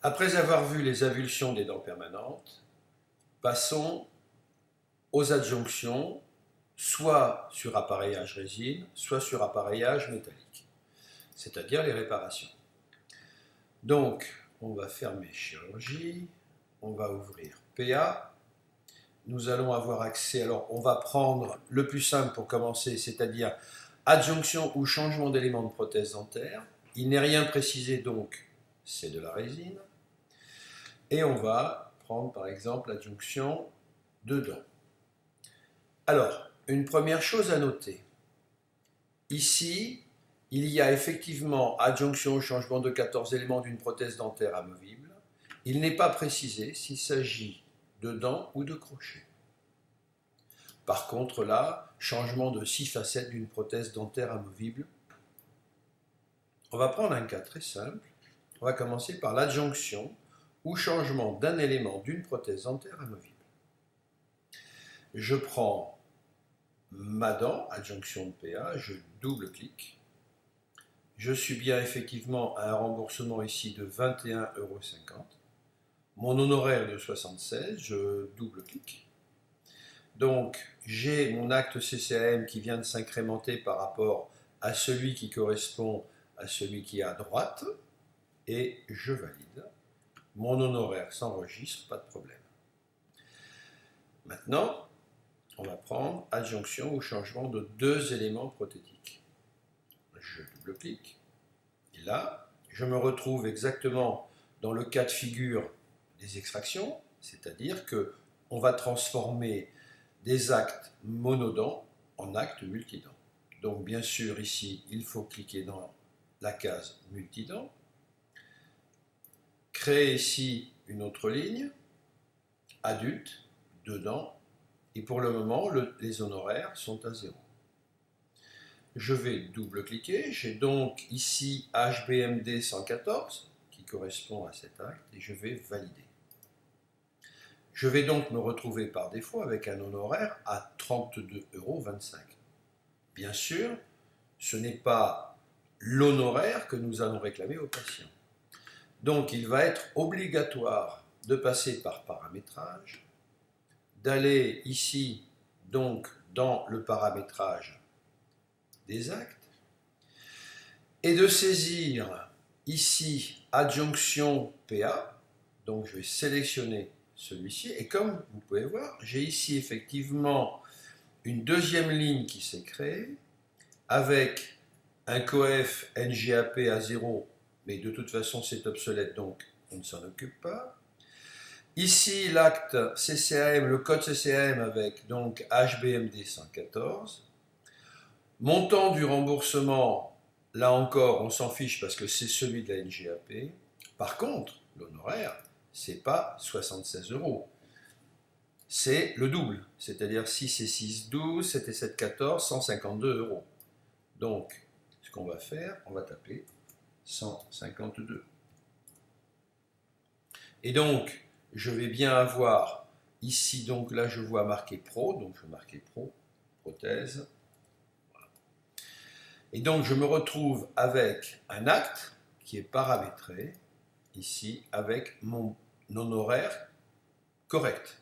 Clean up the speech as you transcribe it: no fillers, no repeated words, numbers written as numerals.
Après avoir vu les avulsions des dents permanentes, passons aux adjonctions, soit sur appareillage résine, soit sur appareillage métallique, c'est-à-dire les réparations. Donc, on va fermer chirurgie, on va ouvrir PA. Nous allons avoir accès, alors on va prendre le plus simple pour commencer, c'est-à-dire adjonction ou changement d'élément de prothèse dentaire. Il n'est rien précisé, donc c'est de la résine. Et on va prendre par exemple l'adjonction de dents. Alors, une première chose à noter. Ici, il y a effectivement adjonction au changement de 14 éléments d'une prothèse dentaire amovible. Il n'est pas précisé s'il s'agit de dents ou de crochets. Par contre là, changement de 6 facettes d'une prothèse dentaire amovible. On va prendre un cas très simple. On va commencer par l'adjonction ou changement d'un élément d'une prothèse dentaire amovible. Je prends ma dent, adjonction de PA, je double-clique. Je suis bien effectivement à un remboursement ici de 21,50 €. Mon honoraire de 76, je double-clique. Donc j'ai mon acte CCAM qui vient de s'incrémenter par rapport à celui qui correspond à celui qui est à droite et je valide. Mon honoraire s'enregistre, pas de problème. Maintenant, on va prendre adjonction ou changement de 2 éléments prothétiques. Je double-clique. Et là, je me retrouve exactement dans le cas de figure des extractions, c'est-à-dire qu'on va transformer des actes monodents en actes multidents. Donc bien sûr, ici, il faut cliquer dans la case multidents. Créer ici une autre ligne, adulte, dedans, et pour le moment, les honoraires sont à 0. Je vais double-cliquer, j'ai donc ici HBMD 114 qui correspond à cet acte et je vais valider. Je vais donc me retrouver par défaut avec un honoraire à 32,25 €. Bien sûr, ce n'est pas l'honoraire que nous allons réclamer au patient. Donc il va être obligatoire de passer par paramétrage, d'aller ici donc dans le paramétrage des actes et de saisir ici adjonction PA. Donc je vais sélectionner celui-ci et comme vous pouvez voir, j'ai ici effectivement une deuxième ligne qui s'est créée avec un coef NGAP à 0, mais de toute façon c'est obsolète donc on ne s'en occupe pas. Ici l'acte CCAM, le code CCAM avec donc HBMD 114. Montant du remboursement, là encore on s'en fiche parce que c'est celui de la NGAP. Par contre, l'honoraire, c'est pas 76 €. C'est le double, c'est-à-dire 6 et 6, 12, 7 et 7, 14, 152 €. Donc, ce qu'on va faire, on va taper 152. Et donc, je vais bien avoir ici, donc là je vois marqué Pro, donc je vais marquer Pro, prothèse. Voilà. Et donc je me retrouve avec un acte qui est paramétré, ici, avec mon honoraire correct.